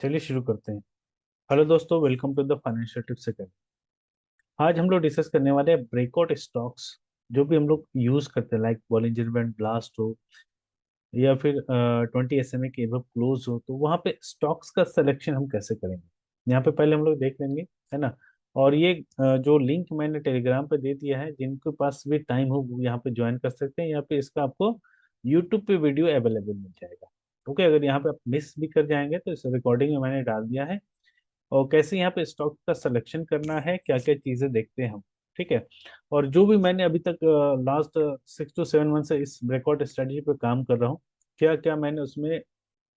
चलिए शुरू करते हैं। हेलो दोस्तों, welcome to the financial tips academy. आज हम लोग डिस्कस करने वाले हैं ब्रेकआउट स्टॉक्स जो भी हम लोग यूज करते हैं, लाइक बॉलिंजर बैंड ब्लास्ट हो या फिर 20 SMA के एबव क्लोज हो, तो वहाँ पे स्टॉक्स का सिलेक्शन हम कैसे करेंगे यहाँ पे पहले हम लोग देख लेंगे, है ना। और ये जो लिंक मैंने टेलीग्राम पे दे दिया है, जिनके पास भी टाइम हो वो यहाँ पे ज्वाइन कर सकते हैं। यहाँ पे इसका आपको यूट्यूब पे वीडियो अवेलेबल मिल जाएगा। ओके, अगर यहाँ पे आप मिस भी कर जाएंगे तो इस रिकॉर्डिंग में मैंने डाल दिया है। और कैसे यहाँ पे स्टॉक का सिलेक्शन करना है, क्या क्या चीजें देखते हैं हम। ठीक है। और जो भी मैंने अभी तक लास्ट 6 to 7 मंथ से इस ब्रेकआउट स्ट्रेटजी पे काम कर रहा हूँ, क्या क्या मैंने उसमें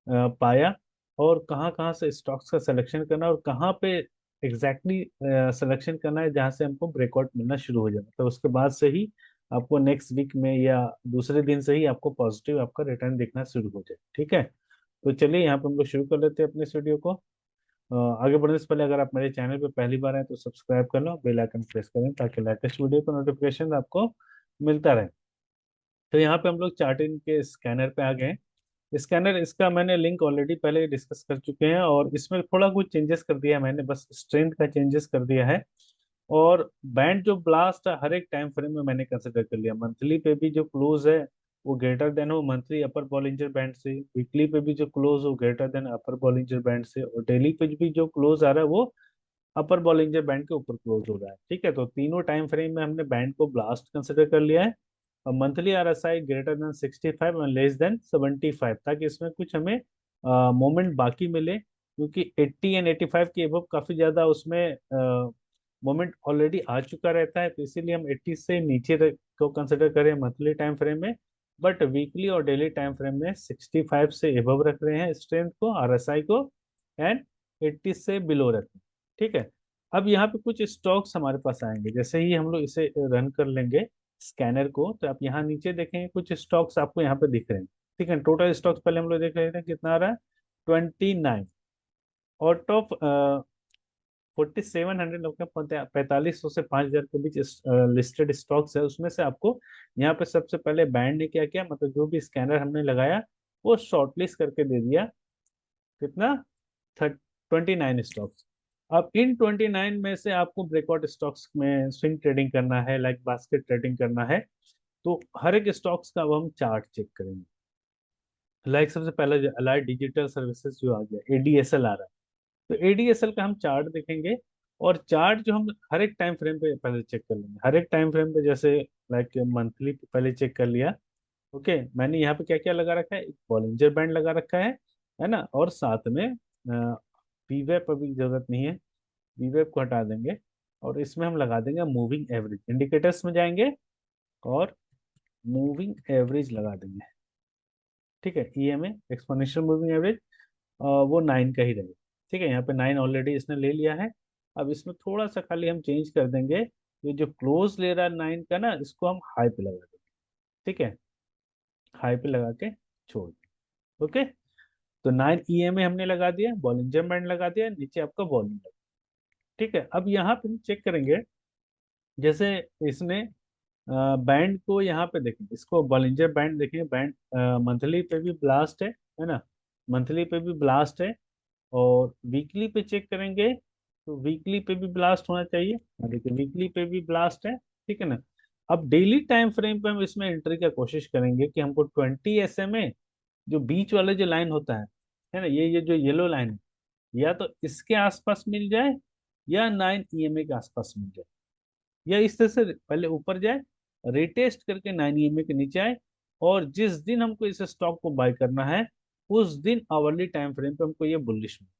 पाया, और कहाँ कहाँ से स्टॉक्स का सिलेक्शन करना और कहाँ पे एग्जैक्टली सिलेक्शन करना है जहाँ से हमको ब्रेकआउट मिलना शुरू हो जाए, तो उसके बाद से ही आपको नेक्स्ट वीक में या दूसरे दिन से ही आपको पॉजिटिव आपका रिटर्न दिखना शुरू हो जाए। ठीक है। तो चलिए यहाँ पे हम लोग शुरू कर लेते हैं अपने इस वीडियो को। आगे बढ़ने से पहले अगर आप मेरे चैनल पे पहली बार हैं तो सब्सक्राइब कर लो, बेल आइकन प्रेस करें ताकि लेटेस्ट वीडियो का नोटिफिकेशन आपको मिलता रहे। तो यहाँ पे हम लोग चार्टिंग के स्कैनर पे आ गए हैं। स्कैनर इसका मैंने लिंक ऑलरेडी पहले डिस्कस कर चुके हैं, और इसमें थोड़ा कुछ चेंजेस कर दिया है मैंने, बस स्ट्रेंथ का चेंजेस कर दिया है। और बैंड जो ब्लास्ट है हर एक टाइम फ्रेम में मैंने कंसिडर कर लिया। मंथली पे भी जो क्लोज है वो ग्रेटर देन हो मंथली अपर बॉलिंजर बैंड से, वीकली पे भी जो क्लोज हो ग्रेटर देन अपर बॉलिंजर बैंड से, और डेली पे भी जो क्लोज आ रहा है वो अपर बॉलिंजर बैंड के ऊपर क्लोज हो रहा है। ठीक है, तो तीनों टाइम फ्रेम में हमने बैंड को ब्लास्ट कंसिडर कर लिया है। और मंथली RSI ग्रेटर देन 65 और लेस देन 75, ताकि इसमें कुछ हमें मोमेंट बाकी मिले, क्योंकि 80 एंड 85 के एबव काफी ज्यादा उसमें मोमेंट ऑलरेडी आ चुका रहता है, तो इसीलिए हम 80 से नीचे को कंसिडर करें मंथली टाइम फ्रेम में। बट वीकली और डेली टाइम फ्रेम में 65 से एबव रख रहे हैं स्ट्रेंथ को, RSI को, एंड 80 से बिलो रख रहे हैं। ठीक है। अब यहाँ पे कुछ स्टॉक्स हमारे पास आएंगे, जैसे ही हम लोग इसे रन कर लेंगे स्कैनर को, तो आप यहाँ नीचे देखेंगे कुछ स्टॉक्स आपको यहाँ पे दिख रहे हैं। ठीक है, टोटल स्टॉक्स पहले हम लोग देख रहे थे कितना आ रहा है, 29 आउट ऑफ 4700, लगभग 4500 से 5000 के बीच लिस्टेड स्टॉक्स है। उसमें से आपको यहाँ पे सबसे पहले बैंड ने क्या किया, मतलब जो भी स्कैनर हमने लगाया वो शॉर्टलिस्ट करके दे दिया कितना, 29 स्टॉक्स। अब इन 29 में से आपको ब्रेकआउट स्टॉक्स में स्विंग ट्रेडिंग करना है, लाइक बास्केट ट्रेडिंग करना है। तो हर एक स्टॉक्स का अब हम चार्ट चेक करेंगे। लाइक सबसे पहला जो अलाइड डिजिटल सर्विसेज जो आ गया, ADSL आ रहा है, तो ADSL का हम चार्ट देखेंगे। और चार्ट जो हम हर एक टाइम फ्रेम पे पहले चेक कर लेंगे, हर एक टाइम फ्रेम पे, जैसे लाइक मंथली पहले चेक कर लिया। ओके, मैंने यहाँ पे क्या क्या लगा रखा है, एक बॉलिंजर बैंड लगा रखा है ना, और साथ में वीवेप अभी जरूरत नहीं है, वीवेप को हटा देंगे। और इसमें हम लगा देंगे मूविंग एवरेज, इंडिकेटर्स में जाएंगे और मूविंग एवरेज लगा देंगे। ठीक है, EMA एक्सपोनेंशियल मूविंग एवरेज, वो 9 का ही रहेगा। ठीक है, यहाँ पे 9 ऑलरेडी इसने ले लिया है। अब इसमें थोड़ा सा खाली हम चेंज कर देंगे, ये जो क्लोज ले रहा है 9 का ना, इसको हम हाई पे लगा देंगे। ठीक है, हाई पे लगा के छोड़ देंगे। ओके, तो 9 EMA हमने लगा दिया, बॉलिंजर बैंड लगा दिया, नीचे आपका वॉल्यूम लगा। ठीक है, अब यहाँ पे हम चेक करेंगे, जैसे इसने बैंड को यहाँ पे देखें, इसको बॉलिंजर बैंड देखें, बैंड मंथली पे भी ब्लास्ट है ना, मंथली पे भी ब्लास्ट है। और वीकली पे चेक करेंगे तो वीकली पे भी ब्लास्ट होना चाहिए। देखिए वीकली पे भी ब्लास्ट है। ठीक है ना। अब डेली टाइम फ्रेम पे हम इसमें एंट्री की कोशिश करेंगे कि हमको 20 SMA, जो बीच वाला जो लाइन होता है ना, ये जो येलो लाइन है, या तो इसके आसपास मिल जाए या 9 EMA के आसपास मिल जाए, या इस तरह से पहले ऊपर जाए, रिटेस्ट करके 9 EMA के नीचे आए। और जिस दिन हमको इस स्टॉक को बाय करना है उस दिन आवरली टाइम फ्रेम पे हमको ये बुलिश मिले,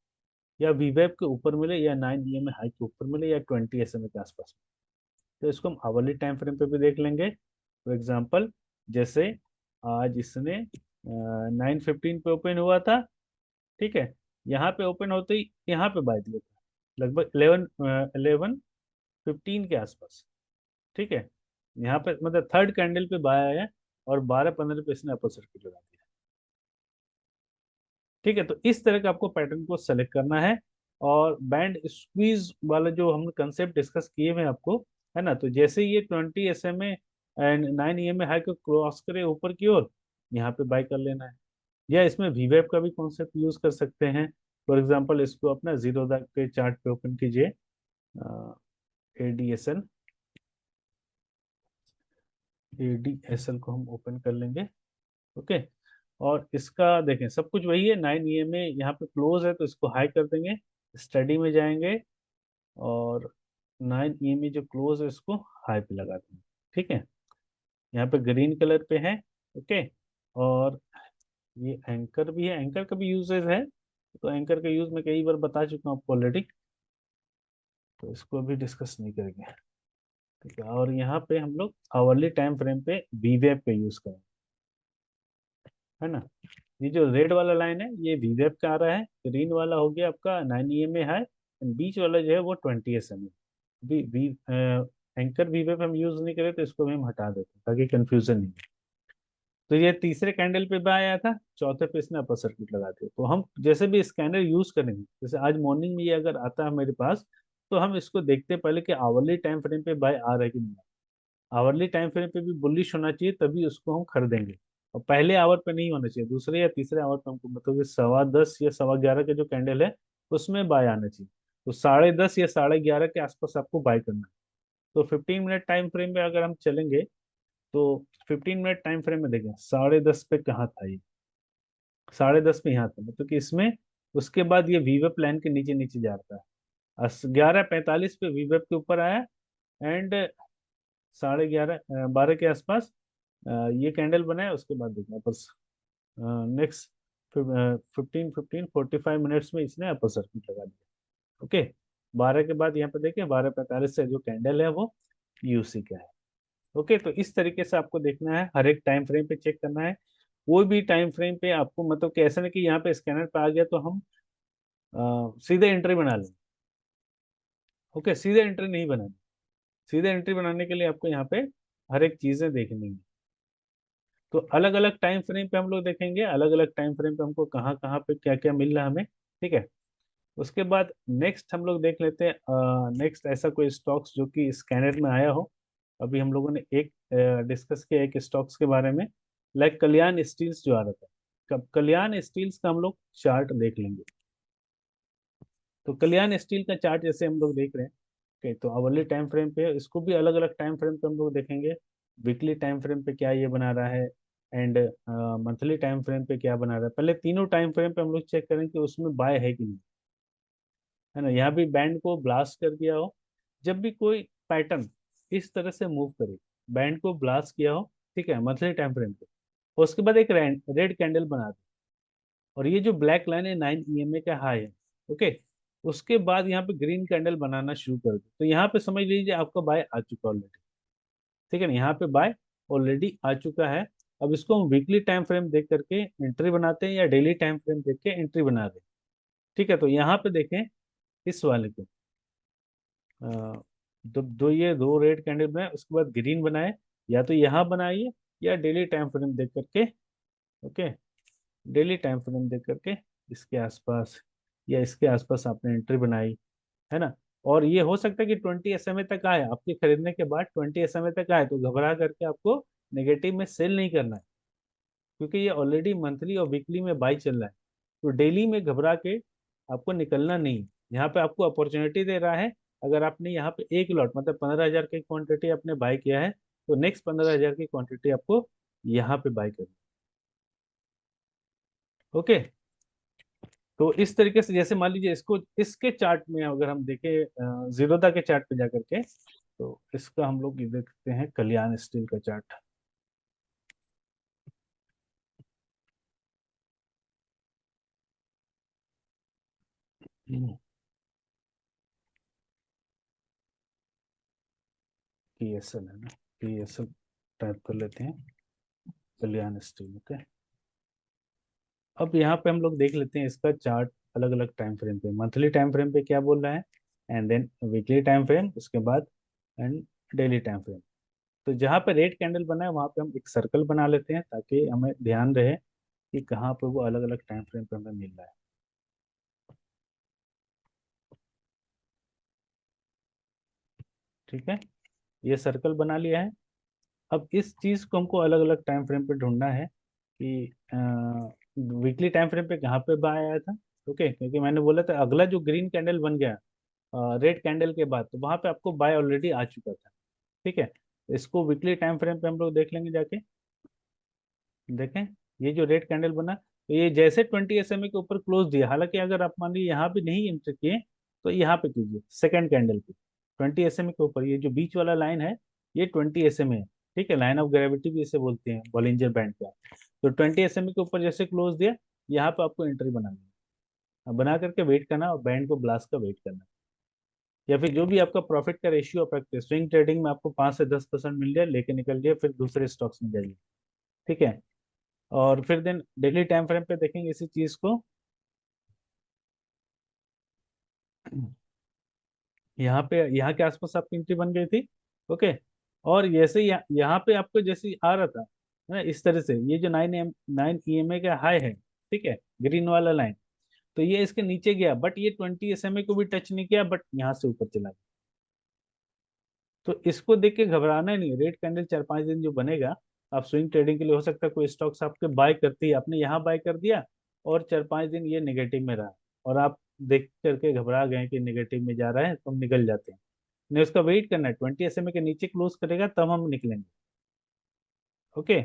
या वीवेब के ऊपर मिले, या 9 EMA हाई के ऊपर मिले, या 20 SMA के आसपास मिले। तो इसको हम आवरली टाइम फ्रेम पे भी देख लेंगे। फॉर एग्जाम्पल, जैसे आज इसने 9:15 पे ओपन हुआ था। ठीक है, यहाँ पे ओपन होते ही यहाँ पे बाय दिया था लगभग 11:15 के आसपास। ठीक है, यहाँ पे मतलब थर्ड कैंडल पे बाय आया, और 12:15 पे इसने अपर सर्किट लगा दिया। ठीक है, तो इस तरह का आपको पैटर्न को सेलेक्ट करना है। और बैंड स्क्वीज वाला जो हमने कंसेप्ट डिस्कस किए हुए हैं आपको, है ना, तो जैसे ही ये 20 SMA एंड 9 EMA हाई को क्रॉस करे ऊपर की ओर, यहाँ पे बाय कर लेना है। या इसमें वीवेब का भी कॉन्सेप्ट यूज कर सकते हैं। फॉर एग्जांपल इसको अपना जीरो के चार्ट पे ओपन कीजिए, एडीएसएल, एडीएसएल को हम ओपन कर लेंगे। ओके, और इसका देखें सब कुछ वही है, 9 EMA यहाँ पे क्लोज है तो इसको हाई कर देंगे। स्टडी में जाएंगे और 9 EMA जो क्लोज है इसको हाई पे लगा देंगे। ठीक है, यहाँ पे ग्रीन कलर पे है। ओके, और ये एंकर भी है, एंकर का भी यूजेस है, तो एंकर का यूज मैं कई बार बता चुका हूँ आपको ऑलरेडी, तो इसको अभी डिस्कस नहीं करेंगे। ठीक है, और यहाँ पे हम लोग आवरली टाइम फ्रेम पे वीवेब का यूज करें, है ना। ये जो रेड वाला लाइन है ये वीवेब का आ रहा है, ग्रीन वाला हो गया आपका 9 EMA है, एंड बीच वाला जो है वो 20 SMA। वी वी एंकर वीवेब हम यूज नहीं करें तो इसको भी हम हटा देते हैं ताकि कंफ्यूजन नहीं हो। तो ये तीसरे कैंडल पे भी आया था, चौथे पे इसने अपर सर्किट लगा दिया। तो हम जैसे भी स्कैनर यूज करेंगे, जैसे आज मॉर्निंग में ये अगर आता है मेरे पास, तो हम इसको देखते हैं पहले कि आवरली टाइम फ्रेम पे बाय आ रहा है कि नहीं। आवरली टाइम फ्रेम पे भी बुलिश होना चाहिए तभी उसको हम खरीदेंगे, और पहले आवर पे नहीं होना चाहिए, दूसरे या तीसरे आवर पे हमको, मतलब कि 10:15 या 11:15 का जो कैंडल है उसमें बाय आना चाहिए। तो 10:30 या 11:30 के आसपास आपको बाय करना है। तो 15 मिनट टाइम फ्रेम में अगर हम चलेंगे, तो 15 मिनट टाइम फ्रेम में देखें 10:30 पे कहाँ था ये, 10:30 पे यहाँ था, मतलब कि इसमें उसके बाद ये वीवे प्लान के नीचे नीचे जा रहा है। 11:45 पे वीवेप के ऊपर आया, एंड 11:30 12 के आसपास ये कैंडल बनाया, उसके बाद देखना बस नेक्स्ट 15-15 45 मिनट्स में इसने अपर सर्किट लगा दिया। ओके, 12 के बाद यहाँ पे देखिए 12:45 से जो कैंडल है वो यूसी का है। ओके, तो इस तरीके से आपको देखना है, हर एक टाइम फ्रेम पे चेक करना है। कोई भी टाइम फ्रेम पे आपको, मतलब कि ऐसा नहीं कि यहाँ पे स्कैनर पे आ गया तो हम सीधे एंट्री बना लें। ओके, सीधे एंट्री नहीं बनानी। सीधे एंट्री बनाने के लिए आपको यहाँ पे हर एक चीजें देखनी है। तो अलग अलग टाइम फ्रेम पे हम लोग देखेंगे, अलग अलग टाइम फ्रेम पे हमको कहाँ कहाँ पे क्या क्या मिल रहा है हमें। ठीक है, उसके बाद नेक्स्ट हम लोग देख लेते हैं, नेक्स्ट ऐसा कोई स्टॉक्स जो कि स्कैनर में आया हो। अभी हम लोगों ने एक डिस्कस किया एक स्टॉक्स के बारे में, लाइक कल्याण स्टील्स जो आ रहा था। कब कल्याण स्टील्स का हम लोग चार्ट देख लेंगे। तो कल्याण स्टील का चार्ट जैसे हम लोग देख रहे हैं, ओके, तो अवर्ली टाइम फ्रेम पे इसको भी अलग अलग टाइम फ्रेम पे हम लोग देखेंगे। वीकली टाइम फ्रेम पे क्या ये बना रहा है, एंड मंथली टाइम फ्रेम पे क्या बना रहा है। पहले तीनों टाइम फ्रेम पे हम लोग चेक करें कि उसमें बाय है कि नहीं, है ना। यहाँ भी बैंड को ब्लास्ट कर दिया हो, जब भी कोई पैटर्न इस तरह से मूव करे, बैंड को ब्लास्ट किया हो, ठीक है, मंथली टाइम फ्रेम पे, उसके बाद एक रेड कैंडल बना दो, और ये जो ब्लैक लाइन है 9 EMA का हाई है। ओके, उसके बाद यहाँ पे ग्रीन कैंडल बनाना शुरू कर दो, तो यहाँ पे समझ लीजिए आपका बाय आ चुका ऑलरेडी। ठीक है ना, यहाँ पे बाय ऑलरेडी आ चुका है। अब इसको हम वीकली टाइम फ्रेम देख करके एंट्री बनाते हैं या डेली टाइम फ्रेम देख के एंट्री बना दें। ठीक है, तो यहाँ पे देखें इस वाले को, अ, ये दो रेड कैंडल बनाए, उसके बाद ग्रीन बनाए, या तो यहाँ बनाइए या डेली टाइम फ्रेम देख करके। ओके, डेली टाइम फ्रेम देख करके इसके आसपास या इसके आसपास आपने एंट्री बनाई, है ना। और ये हो सकता है कि 20 SMA तक आए, आपके खरीदने के बाद 20 SMA तक आए, तो घबरा करके आपको नेगेटिव में सेल नहीं करना है, क्योंकि ये ऑलरेडी मंथली और वीकली में बाई चल रहा है। तो डेली में घबरा के आपको निकलना नहीं है। यहाँ पे आपको अपॉर्चुनिटी दे रहा है, अगर आपने यहाँ पे एक लॉट मतलब 15,000 की क्वांटिटी आपने बाय किया है, तो नेक्स्ट 15,000 की क्वांटिटी आपको यहाँ पे बाय करनी। ओके, तो इस तरीके से जैसे मान लीजिए इसको, इसके चार्ट में अगर हम देखें जीरोधा के चार्ट पे जाकर के, तो इसका हम लोग ये देखते हैं कल्याण स्टील का चार्ट। PSL है ना, PSL टाइप कर लेते हैं, कल्याण स्टील। ओके, अब यहाँ पे हम लोग देख लेते हैं इसका चार्ट अलग अलग टाइम फ्रेम पे, मंथली टाइम फ्रेम पे क्या बोल रहा है, and then weekly time frame, उसके बाद एंड डेली टाइम फ्रेम। तो जहाँ पे रेड कैंडल बना है वहाँ पे हम एक सर्कल बना लेते हैं ताकि हमें ध्यान रहे कि कहाँ पे वो अलग अलग टाइम फ्रेम पे हमें मिल रहा है। ठीक है, ये सर्कल बना लिया है। अब इस चीज को हमको अलग अलग टाइम फ्रेम पे ढूंढना है कि वीकली टाइम फ्रेम पे कहाँ पे बाय आया था, ओके, क्योंकि मैंने बोला था अगला जो ग्रीन कैंडल बन गया रेड कैंडल के बाद, तो वहां पे आपको बाय ऑलरेडी आ चुका था। ठीक है, इसको वीकली टाइम फ्रेम पे हम लोग देख लेंगे जाके। देखें, ये जो रेड कैंडल बना, तो ये जैसे 20 SMA के ऊपर क्लोज दिया, हालांकि अगर आप मान लीजिए यहाँ भी नहीं एंटर किए, तो यहाँ पे कीजिए सेकंड कैंडल पे। 20 SMA के ऊपर ये जो बीच वाला लाइन है, ये 20 SMA है। ठीक है, लाइन ऑफ ग्रेविटी भी इसे बोलते हैं, बॉलिंजर बैंड का। तो 20 SMA के ऊपर जैसे क्लोज दिया, यहाँ पे आपको एंट्री बनानी है। अब बना करके वेट करना और बैंड को ब्लास्ट का वेट करना, या फिर जो भी आपका प्रॉफिट का रेशियो अफेक्ट है, स्विंग ट्रेडिंग में आपको 5 से 10% मिल जाए, लेके निकल जाए, फिर दूसरे स्टॉक्स में जाइए। ठीक है, और फिर देन डेली टाइम फ्रेम पे देखेंगे इसी चीज को। यहाँ पे, यहाँ के आसपास आपकी एंट्री बन गई थी। ओके, और जैसे यहाँ पे आपको जैसे आ रहा था है ना, इस तरह से ये जो 9 EMA का हाई है, ठीक है, ग्रीन वाला लाइन, तो ये इसके नीचे गया, बट ये 20 SMA को भी टच नहीं किया, बट यहाँ से ऊपर चला गया। तो इसको देख के घबराना नहीं, रेड कैंडल 4 5 दिन जो बनेगा, आप स्विंग ट्रेडिंग के लिए हो सकता है कोई स्टॉक्स आपके बाय करती है, आपने यहाँ बाय कर दिया, और 4 5 दिन ये नेगेटिव में रहा, और आप देख करके घबरा गए कि नेगेटिव में जा रहा है, तो हम निकल जाते हैं। नहीं, उसका वेट करना है, 20 SMA के नीचे क्लोज करेगा तब हम निकलेंगे। ओके,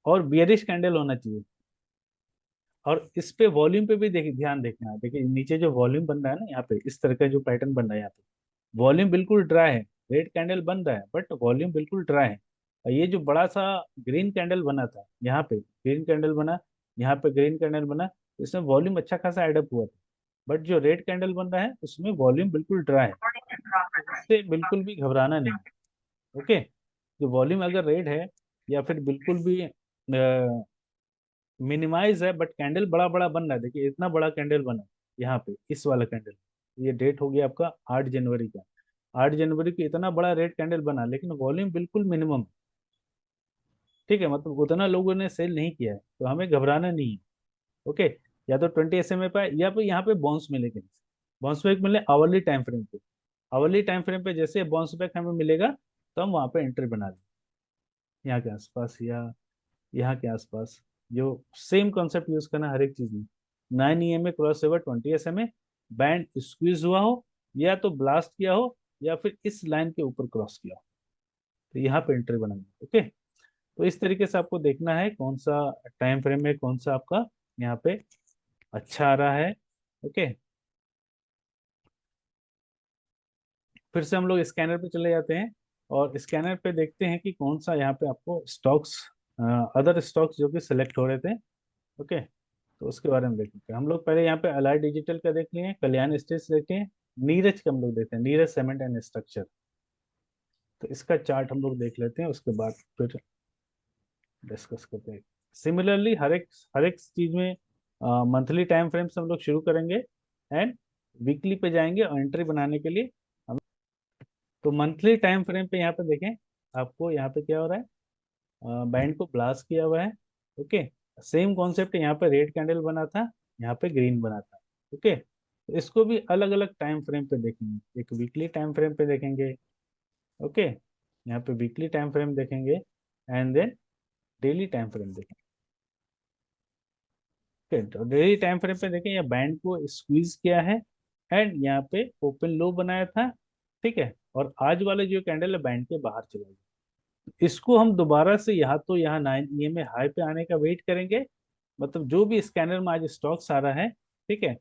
और बियरिश कैंडल होना चाहिए। और इस पे वॉल्यूम पे भी देखिए, ध्यान देखना है। देखिए नीचे जो वॉल्यूम बन रहा है ना, यहाँ पे इस तरह का जो पैटर्न बन रहा है यहाँ पे, वॉल्यूम बिल्कुल ड्राई है। रेड कैंडल बन रहा है बट वॉल्यूम बिल्कुल ड्राई है। और ये जो बड़ा सा ग्रीन कैंडल बना था, यहाँ पे ग्रीन कैंडल बना, यहाँ पे ग्रीन कैंडल बना, इसमें वॉल्यूम अच्छा खासा एडअप हुआ था। बट जो रेड कैंडल बन रहा है उसमें वॉल्यूम बिल्कुल ड्राई है, तो इससे बिल्कुल भी घबराना नहीं। ओके, जो वॉल्यूम अगर रेड है, या फिर बिल्कुल भी मिनिमाइज है, बट कैंडल बड़ा बड़ा बन रहा है, देखिए इतना बड़ा कैंडल बना है यहाँ पे, इस वाला कैंडल। ये डेट हो गया आपका 8 जनवरी का। 8 जनवरी को इतना बड़ा रेड कैंडल बना, लेकिन वॉल्यूम बिल्कुल मिनिमम। ठीक है, मतलब उतना लोगों ने सेल नहीं किया है, तो हमें घबराना नहीं है। ओके, या तो 20 SMA पे, या फिर यहाँ पे बाउंस मिलेगा, बाउंस बैक मिले आवरली टाइम फ्रेम पे। आवरली टाइम फ्रेम पे जैसे बाउंस बैक हमें मिलेगा, तो हम वहाँ पे एंट्री बना लेंगे, यहाँ के आसपास या यहाँ के आसपास। जो सेम कॉन्सेप्ट यूज करना हर एक चीज में। 9 EMA cross over 20 SMA, band squeeze हुआ हो, या तो ब्लास्ट किया हो, या फिर इस लाइन के ऊपर क्रॉस किया हो, तो यहाँ पे एंट्री बनाएंगे। ओके, तो इस तरीके से आपको देखना है कौन सा टाइम फ्रेम में कौन सा आपका यहाँ पे अच्छा आ रहा है। ओके, फिर से हम लोग स्कैनर पे चले जाते हैं, और स्कैनर पे देखते हैं कि कौन सा यहाँ पे आपको स्टॉक्स, अदर स्टॉक्स जो कि सिलेक्ट हो रहे थे। ओके, तो उसके बारे में देखते हैं। हम लोग पहले यहाँ पे अलाइड डिजिटल का देख लिए, कल्याण स्टील्स देखते हैं, नीरज का हम लोग देखते हैं, नीरज सीमेंट एंड स्ट्रक्चर। तो इसका चार्ट हम लोग देख लेते हैं, उसके बाद फिर डिस्कस करते हैं। सिमिलरली हर एक चीज में मंथली टाइम फ्रेम से हम लोग शुरू करेंगे, एंड वीकली पे जाएंगे, और एंट्री बनाने के लिए हम, तो मंथली टाइम फ्रेम पे यहाँ पे देखें, आपको यहाँ पे क्या हो रहा है, बैंड को ब्लास्ट किया हुआ है। ओके, सेम कॉन्सेप्ट यहाँ पे रेड कैंडल बना था, यहाँ पे ग्रीन बना था। ओके, तो इसको भी अलग अलग टाइम फ्रेम पे देखेंगे, एक वीकली टाइम फ्रेम पे देखेंगे। ओके, यहाँ पे वीकली टाइम फ्रेम देखेंगे, and then daily time frame देखेंगे। ओके, तो डेली टाइम फ्रेम पे देखें, या बैंड को स्क्वीज किया है, एंड यहाँ पे ओपन लो बनाया था। ठीक है, और आज वाले जो कैंडल है बैंड के बाहर चला गया। इसको हम दोबारा से यहाँ, तो यहाँ 9 EMA हाई पे आने का वेट करेंगे, मतलब जो भी स्कैनर में आज स्टॉक्स आ रहा है, ठीक है,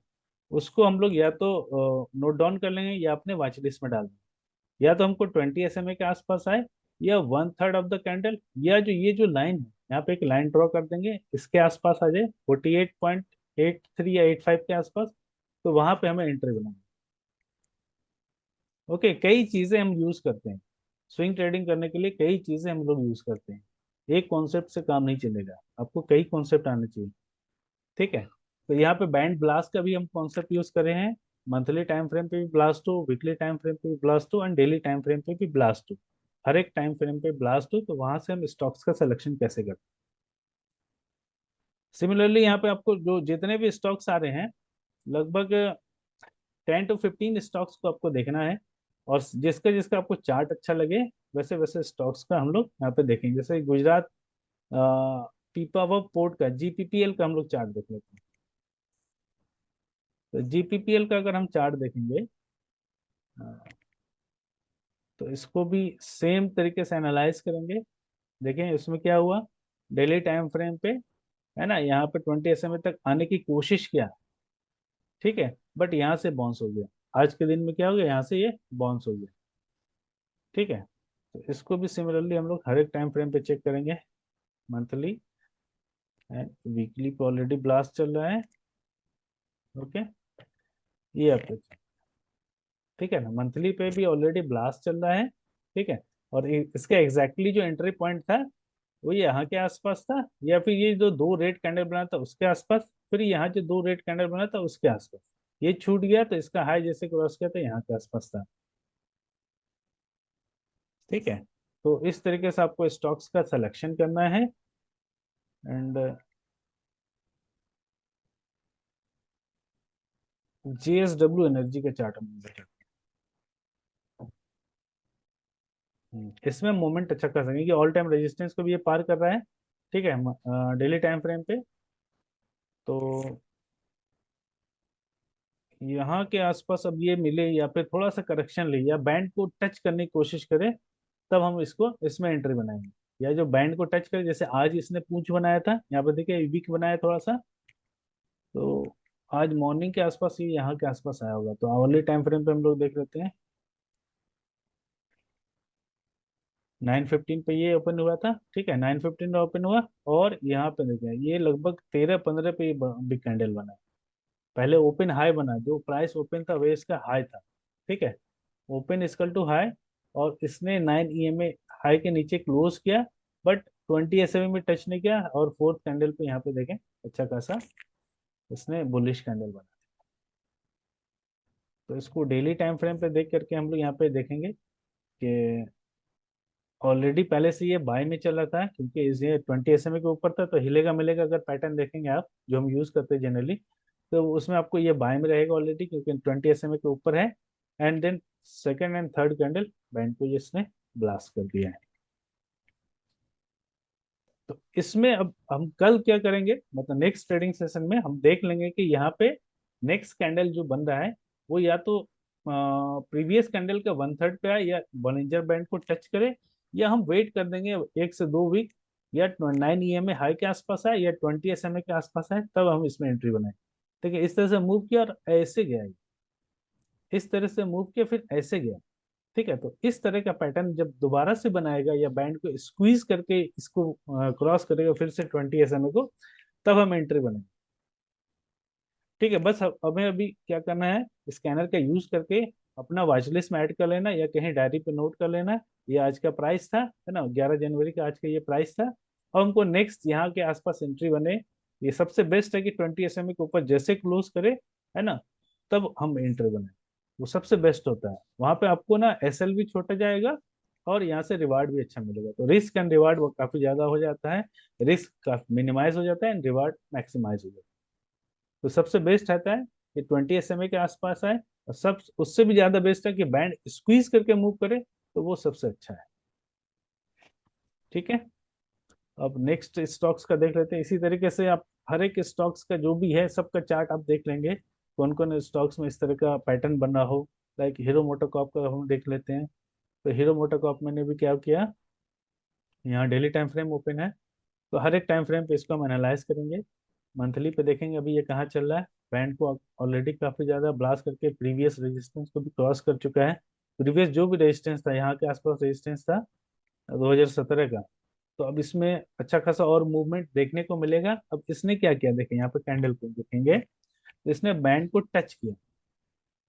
उसको हम लोग या तो नोट डाउन कर लेंगे, या अपने वॉच लिस्ट में डाल देंगे। या तो हमको 20 SMA के आसपास आए, या 1/3 ऑफ द कैंडल, या जो ये जो लाइन है, यहाँ पे एक लाइन ड्रॉ कर देंगे, इसके आसपास आ जाए 48.83 या 85 के आसपास, तो वहां पे हमें एंट्री बनाएंगे। ओके, कई चीजें हम यूज करते हैं स्विंग ट्रेडिंग करने के लिए, कई चीजें हम लोग यूज करते हैं। एक कॉन्सेप्ट से काम नहीं चलेगा, आपको कई कॉन्सेप्ट आने चाहिए। ठीक है, तो यहाँ पे बैंड ब्लास्ट का भी हम कॉन्सेप्ट यूज कर रहे हैं। मंथली टाइम फ्रेम पे भी ब्लास्ट हो, वीकली टाइम फ्रेम पे भी ब्लास्ट हो, एंड डेली टाइम फ्रेम पे भी ब्लास्ट हो। हर एक टाइम फ्रेम पे ब्लास्ट हो, तो वहां से हम स्टॉक्स का सिलेक्शन कैसे करते हैं। सिमिलरली यहाँ पे आपको जो जितने भी स्टॉक्स आ रहे हैं, लगभग 10 to 15 स्टॉक्स को आपको देखना है, और जिसका जिसका आपको चार्ट अच्छा लगे, वैसे वैसे स्टॉक्स का हम लोग यहाँ पे देखेंगे। जैसे गुजरात पीपावाव पोर्ट का, GPPL का हम लोग चार्ट देख लेते हैं। तो जीपीपीएल का अगर हम चार्ट देखेंगे, तो इसको भी सेम तरीके से एनालाइज करेंगे। देखें इसमें क्या हुआ, डेली टाइम फ्रेम पे, है ना, यहाँ पे 20 SMA तक आने की कोशिश किया, ठीक है, बट यहाँ से बाउंस हो गया। आज के दिन में क्या हो गया, यहाँ से ये बाउंस हो गया, ठीक है। तो इसको भी सिमिलरली हम लोग हर एक टाइम फ्रेम पे चेक करेंगे, मंथली एंड वीकली पे ऑलरेडी ब्लास्ट चल रहा है। ओके, ये आप ठीक है ना, मंथली पे भी ऑलरेडी ब्लास्ट चल रहा है, ठीक है। और इसका एग्जैक्टली जो एंट्री पॉइंट था वो यहाँ के आसपास था, या फिर ये जो दो रेड कैंडल बना था उसके आसपास, फिर यहाँ जो दो रेड कैंडल बना था उसके आसपास, ये छूट गया तो इसका हाई जैसे क्रॉस किया था यहाँ के आसपास था, ठीक है। तो इस तरीके से आपको स्टॉक्स का सिलेक्शन करना है। एंड जेएसडब्ल्यू एनर्जी के चार्ट में देखें, इसमें मोमेंट अच्छा कर सकेंगे, ऑल टाइम रेजिस्टेंस को भी ये पार कर रहा है, ठीक है, डेली टाइम फ्रेम पे। तो यहाँ के आसपास अब ये मिले या फिर थोड़ा सा करेक्शन ले या बैंड को टच करने की कोशिश करे, तब हम इसको इसमें एंट्री बनाएंगे। या जो बैंड को टच करे, जैसे आज इसने पूंछ बनाया था, यहाँ पे देखिए वीक बनाया थोड़ा सा, तो आज मॉर्निंग के आसपास ये यहाँ के आसपास आया होगा। तो आवरली टाइम फ्रेम पे हम लोग देख लेते हैं, 9:15 पे ये ओपन हुआ था, ठीक है, 9:15 पे ओपन हुआ, और यहाँ पे देखिए ये लगभग 13-15 पे बिग कैंडल बना है। पहले ओपन हाई बना, जो प्राइस ओपन था वही इसका हाई था, ठीक है, ओपन इक्वल टू हाई, और इसने 9 EMA हाई के नीचे क्लोज किया, बट 20 SMA में टच नहीं किया, और फोर्थ कैंडल पे यहाँ पे देखें अच्छा खासा इसने बुलिश कैंडल बना। तो इसको डेली टाइम फ्रेम पे देख करके हम लोग यहाँ पे देखेंगे कि ऑलरेडी पहले से ये बाय में चला था, क्योंकि ये 20 SMA के ऊपर था, तो हिलेगा मिलेगा अगर पैटर्न देखेंगे आप जो हम यूज करते हैं जनरली, तो उसमें आपको ये बाय में रहेगा ऑलरेडी, क्योंकि 20 SMA के ऊपर है। And then second and third candle band को इसने ब्लास्ट कर दिया है। तो इसमें अब हम कल क्या करेंगे, मतलब नेक्स्ट ट्रेडिंग सेशन में हम देख लेंगे कि यहाँ पे नेक्स्ट कैंडल जो बन रहा है वो या तो प्रीवियस कैंडल का 1/3 पे आए, या बॉलिंजर बैंड को टच करे, या हम वेट कर देंगे 1 से 2 वीक, या 9 EMA हाई के आसपास आए या 20 SMA के आसपास आए, तब हम इसमें एंट्री बनाए। ठीक है, इस तरह से मूव किया और ऐसे गया ये। इस तरह से मूव किया फिर ऐसे गया, ठीक है। तो इस तरह का पैटर्न जब दोबारा से बनाएगा या बैंड को स्क्वीज करके इसको क्रॉस करेगा फिर से 20 SMA को, तब हम एंट्री बनाएंगे, ठीक है। बस हमें अभी क्या करना है, स्कैनर का यूज करके अपना वॉच लिस्ट में ऐड कर लेना, या कहीं डायरी पे नोट कर लेना, ये आज का प्राइस था, है ना, 11 जनवरी का आज का ये प्राइस था। और हमको नेक्स्ट यहाँ के आसपास एंट्री बने, ये सबसे बेस्ट है कि 20 SMA के ऊपर जैसे क्लोज करे, है ना, तब हम एंट्री बने, वो सबसे बेस्ट होता है। वहां पे आपको ना SL भी छोटा जाएगा, और यहाँ से रिवार्ड भी अच्छा मिलेगा, तो रिस्क एंड रिवार्ड वो काफी ज्यादा हो जाता है, रिस्क काफी मिनिमाइज हो जाता है एंड रिवार्ड मैक्सिमाइज हो जाता है। तो सबसे बेस्ट रहता है कि 20 SMA के आसपास आए, और सब उससे भी ज्यादा बेस्ट है कि बैंड स्क्वीज करके मूव करे, तो वो सबसे अच्छा है, ठीक है। अब नेक्स्ट स्टॉक्स का देख लेते हैं, इसी तरीके से आप हर एक स्टॉक्स का जो भी है सबका चार्ट आप देख लेंगे, कौन कौन स्टॉक्स में इस तरह का पैटर्न बना हो। लाइक हीरो मोटोकॉर्प का हम देख लेते हैं। तो हीरो मोटोकॉर्प मैंने भी क्या किया, यहाँ डेली टाइम फ्रेम ओपन है, तो हर एक टाइम फ्रेम पे इसको हम एनालाइज करेंगे। मंथली पे देखेंगे अभी ये कहाँ चल रहा है, बैंड को ऑलरेडी काफी ज्यादा ब्लास्ट करके प्रीवियस रेजिस्टेंस को भी क्रॉस कर चुका है। प्रीवियस जो भी रेजिस्टेंस था, यहाँ के आसपास रेजिस्टेंस था 2017 का, तो अब इसमें अच्छा खासा और मूवमेंट देखने को मिलेगा। अब इसने क्या किया, देखें यहाँ पे कैंडल को देखेंगे, तो इसने बैंड को टच किया,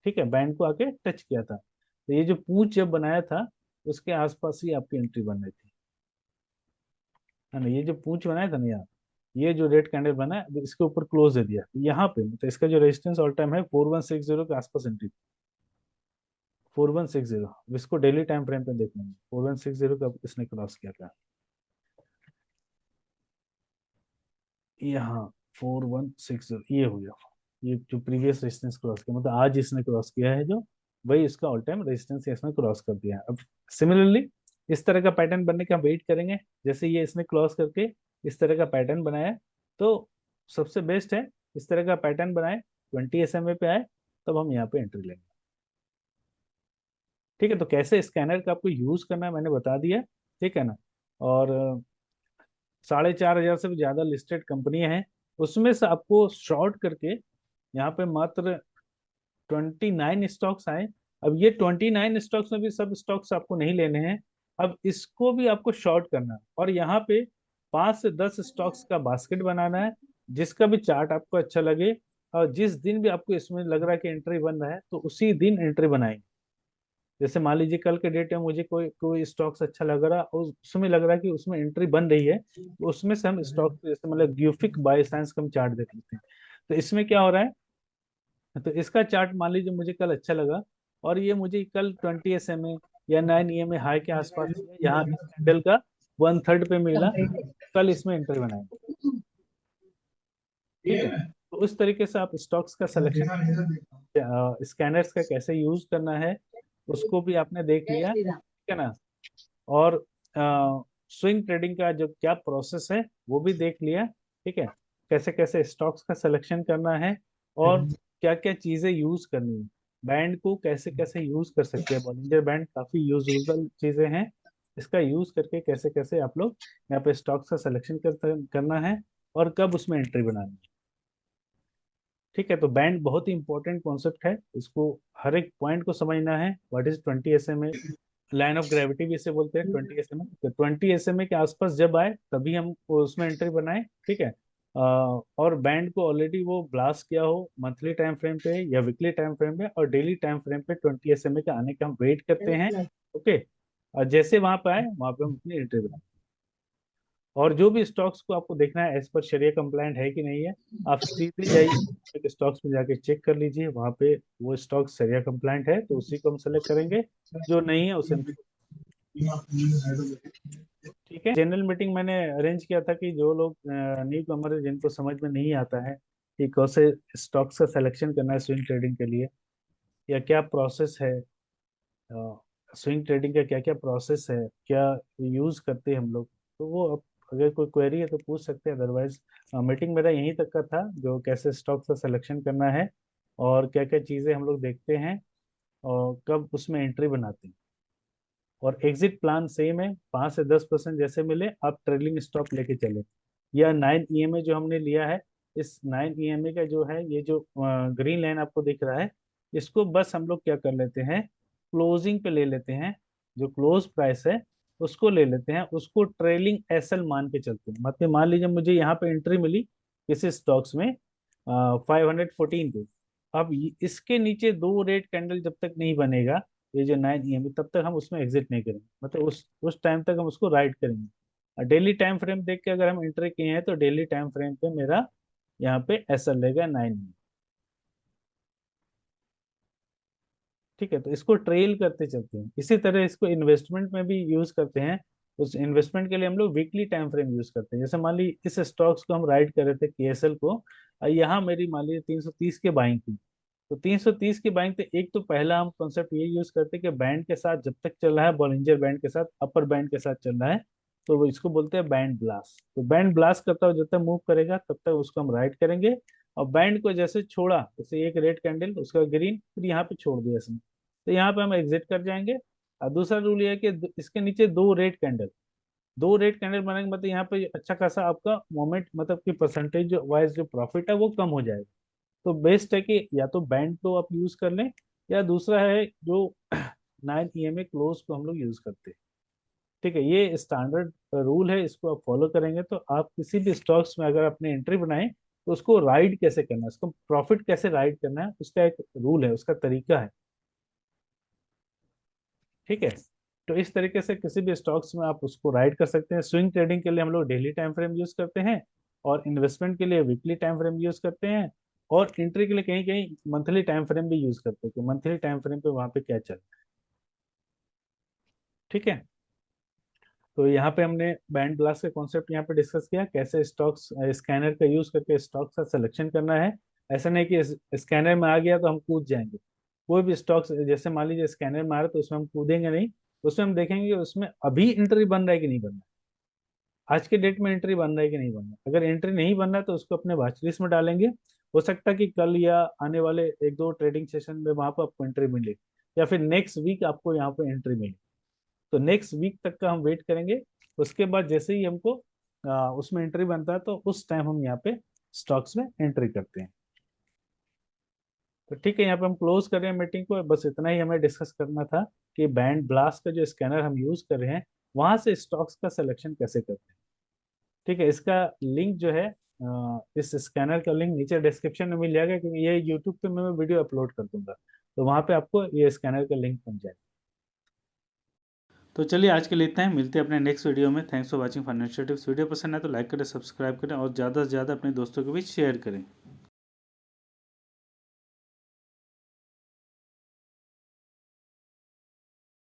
ठीक है, बैंड को आके टच किया था, तो ये जो पूंछ जब बनाया था उसके आसपास ही आपकी एंट्री बन रही थी, है ना। ये जो पूंछ बनाया था ना यार, ये जो रेड कैंडल बना है, अभी इसके ऊपर क्लोज दे दिया यहाँ पे, तो इसका जो रेजिस्टेंस ऑल टाइम है 4160 के आसपास एंट्री, 4160, इसको डेली टाइम फ्रेम पे देख लेंगे, 4160 का इसने क्रॉस किया था यहाँ, 4160 ये हो गया, ये जो प्रीवियस रेजिस्टेंस क्रॉस किया, मतलब आज इसने क्रॉस किया है जो, वही इसका ऑल टाइम रेजिस्टेंस इसने क्रॉस कर दिया है। अब सिमिलरली इस तरह का पैटर्न बनने का वेट करेंगे, जैसे ये इसने क्रॉस करके इस तरह का पैटर्न बनाया, तो सबसे बेस्ट है इस तरह का पैटर्न बनाए, 20 SMA पे आए तब हम यहाँ पे एंट्री लेंगे। ठीक है, तो कैसे स्कैनर का आपको यूज करना है मैंने बता दिया। ठीक है ना। और 4,500 से भी ज्यादा लिस्टेड कंपनियां हैं, उसमें से आपको शॉर्ट करके यहाँ पे मात्र 29 स्टॉक्स आए। अब ये 29 स्टॉक्स में भी सब स्टॉक्स आपको नहीं लेने हैं, अब इसको भी आपको शॉर्ट करना है और यहाँ पे 5 से 10 स्टॉक्स का बास्केट बनाना है, जिसका भी चार्ट आपको अच्छा लगे और जिस दिन भी आपको इसमें लग रहा है कि एंट्री बन रहा है तो उसी दिन एंट्री बनाएंगे। जैसे मान लीजिए कल के डेट में मुझे कोई कोई स्टॉक्स अच्छा लग रहा और उसमें लग रहा है कि उसमें एंट्री बन रही है, तो उसमें से हम स्टॉक जैसे मतलब ग्यूफिक बायोसाइंस का हम चार्ट देख लेते हैं। तो इसमें क्या हो रहा है, तो इसका चार्ट मान लीजिए मुझे कल अच्छा लगा और ये मुझे कल 20 SMA या 9 EMA हाई के आसपास मिला, यहाँ इस कैंडल का 1/3 पे मिला, कल इसमें एंट्री बनाएंगे। ठीक है, तो उस तरीके से आप स्टॉक्स का सिलेक्शन, स्कैनर्स का कैसे यूज करना है उसको भी आपने देख लिया। ठीक है ना। और स्विंग ट्रेडिंग का जो क्या प्रोसेस है वो भी देख लिया। ठीक है, कैसे कैसे स्टॉक्स का सिलेक्शन करना है और क्या क्या चीजें यूज करनी है, बैंड को कैसे कैसे यूज कर सकते हैं। बॉलिंजर बैंड काफी यूजफुल चीजें हैं, इसका यूज करके कैसे कैसे आप लोग यहाँ पे स्टॉक्स का सिलेक्शन करना है और कब उसमें एंट्री बनानी है। ठीक है, तो बैंड बहुत ही इंपॉर्टेंट कॉन्सेप्ट है, इसको हर एक पॉइंट को समझना है। What is 20 SMA, line of gravity भी इसे बोलते हैं 20 SMA। तो 20 SMA के आसपास जब आए तभी हम उसमें एंट्री बनाए। ठीक है। और बैंड को ऑलरेडी वो ब्लास्ट किया हो मंथली टाइम फ्रेम पे या वीकली टाइम फ्रेम पे और डेली टाइम फ्रेम पे 20 SMA के आने का हम वेट करते हैं। ओके, और जैसे वहां पे आए वहां पे हम अपनी एंट्री बनाए। और जो भी स्टॉक्स को आपको देखना है एज पर शरिया कंप्लायंट है कि नहीं है, आप सीधे जाइए स्टॉक्स में जाके चेक कर लीजिए, वहां पे वो स्टॉक शरिया कंप्लायंट है तो उसी को हम सेलेक्ट करेंगे, जो नहीं है उसे हम। ठीक है, जनरल मीटिंग मैंने अरेंज किया था कि जो लोग न्यू कमर है जिनको समझ में नहीं आता है कि कौन से स्टॉक्स का सिलेक्शन करना है स्विंग ट्रेडिंग के लिए या क्या प्रोसेस है, स्विंग ट्रेडिंग का क्या क्या प्रोसेस है, क्या यूज करते हैं हम लोग, तो वो अब अगर कोई क्वेरी है तो पूछ सकते हैं। अदरवाइज मीटिंग मेरा यहीं तक का था, जो कैसे स्टॉक का सिलेक्शन करना है और क्या क्या चीज़ें हम लोग देखते हैं और कब उसमें एंट्री बनाते हैं। और एग्जिट प्लान सेम है, 5 से 10% जैसे मिले आप ट्रेलिंग स्टॉप लेके चले। या 9 EMA जो हमने लिया है, इस 9 EMA का जो है ये जो ग्रीन लाइन आपको दिख रहा है, इसको बस हम लोग क्या कर लेते हैं, क्लोजिंग पे ले लेते हैं, जो क्लोज प्राइस है उसको ले लेते हैं, उसको ट्रेलिंग SL मान के चलते हैं। मतलब मान लीजिए मुझे यहाँ पे एंट्री मिली किसी स्टॉक्स में 514 पे, अब इसके नीचे दो रेड कैंडल जब तक नहीं बनेगा, ये जो 9 EMA, तब तक हम उसमें एग्जिट नहीं करेंगे, मतलब उस टाइम तक हम उसको राइट करेंगे। डेली टाइम फ्रेम देख के अगर हम एंट्री किए हैं तो डेली टाइम फ्रेम पे मेरा यहाँ पे ऐसा लेगा 9 EMA। ठीक है, तो इसको ट्रेल करते चलते हैं। इसी तरह इसको इन्वेस्टमेंट में भी यूज करते हैं। उस इन्वेस्टमेंट के लिए हम लोग वीकली टाइम फ्रेम यूज करते हैं। जैसे मान ली इस स्टॉक्स को हम राइट कर रहे थे KSL को, यहाँ मेरी मान लीजिए 330 के बाइंग थी, तो 330 की बाइंग, तो एक तो पहला हम कॉन्सेप्ट ये यूज करते हैं कि बैंड के साथ जब तक चल रहा है, बॉलिंजर बैंड के साथ अपर बैंड के साथ चल रहा है, तो वो इसको बोलते हैं बैंड ब्लास्ट। तो बैंड ब्लास्ट करता हुआ जब तक मूव करेगा तब तक उसको हम राइट करेंगे। और बैंड को जैसे छोड़ा, जैसे एक रेड कैंडल उसका ग्रीन, फिर यहाँ पे छोड़ दिया इसने, तो यहाँ पे हम एग्जिट कर जाएंगे। और दूसरा रूल ये है कि इसके नीचे दो रेड कैंडल बनेंगे, मतलब यहाँ पे अच्छा खासा आपका मोमेंट, मतलब कि परसेंटेज वाइज जो प्रॉफिट है वो कम हो जाएगा। तो बेस्ट है कि या तो बैंड को आप यूज कर लें, या दूसरा है जो 9 EMA क्लोज को हम लोग यूज करते हैं। ठीक है, ये स्टैंडर्ड रूल है, इसको आप फॉलो करेंगे तो आप किसी भी स्टॉक्स में अगर अपने एंट्री बनाएं तो उसको राइड कैसे करना है, उसको प्रॉफिट कैसे राइड करना है, उसका एक रूल है, उसका तरीका है। ठीक है, तो इस तरीके से किसी भी स्टॉक्स में आप उसको राइड कर सकते हैं। स्विंग ट्रेडिंग के लिए हम लोग डेली टाइम फ्रेम यूज करते हैं और इन्वेस्टमेंट के लिए वीकली टाइम फ्रेम यूज करते हैं और एंट्री के लिए कहीं कहीं मंथली टाइम फ्रेम भी यूज करते हैं कि मंथली टाइम फ्रेम पे वहां पे क्या चल रहा है। ठीक है, तो यहाँ पे हमने बैंड ब्लास्ट का कॉन्सेप्ट यहाँ पे डिस्कस किया, कैसे स्टॉक्स स्कैनर का यूज करके स्टॉक्स का सिलेक्शन करना है। ऐसा नहीं कि स्कैनर में आ गया तो हम कूद जाएंगे। कोई भी स्टॉक्स जैसे मान लीजिए स्कैनर में आ रहा है तो उसमें हम कूदेंगे नहीं, उसमें हम देखेंगे कि उसमें अभी एंट्री बन रहा है कि नहीं बन रहा है, आज के डेट में एंट्री बन रहा है कि नहीं बन रहा है। अगर एंट्री नहीं बन रहा है तो उसको अपने वॉच लिस्ट में डालेंगे हो सकता है कि कल या आने वाले एक दो ट्रेडिंग सेशन में वहां पर आपको एंट्री मिले, या फिर नेक्स्ट वीक आपको यहाँ पे एंट्री मिले। तो नेक्स्ट वीक तक का हम वेट करेंगे। उसके बाद जैसे ही हमको उसमें एंट्री बनता है तो उस टाइम हम यहाँ पे स्टॉक्स में एंट्री करते हैं। तो ठीक है, यहाँ पे हम क्लोज कर रहे हैं मीटिंग को। बस इतना ही हमें डिस्कस करना था कि बैंड ब्लास्ट का जो स्कैनर हम यूज कर रहे हैं वहां से स्टॉक्स का सिलेक्शन कैसे करते हैं। ठीक है, इसका लिंक जो है इस स्कैनर का लिंक नीचे डिस्क्रिप्शन में मिल जाएगा, क्योंकि ये यूट्यूब पे मैं वीडियो अपलोड कर दूंगा, तो वहां पे आपको ये स्कैनर का लिंक मिल जाएगा। तो चलिए आज के लिए इतना ही, मिलते हैं अपने नेक्स्ट वीडियो में। Thanks for watching financial tips. Video पसंद है तो लाइक करें, सब्सक्राइब करें और ज़्यादा से ज़्यादा अपने दोस्तों के बीच शेयर करें।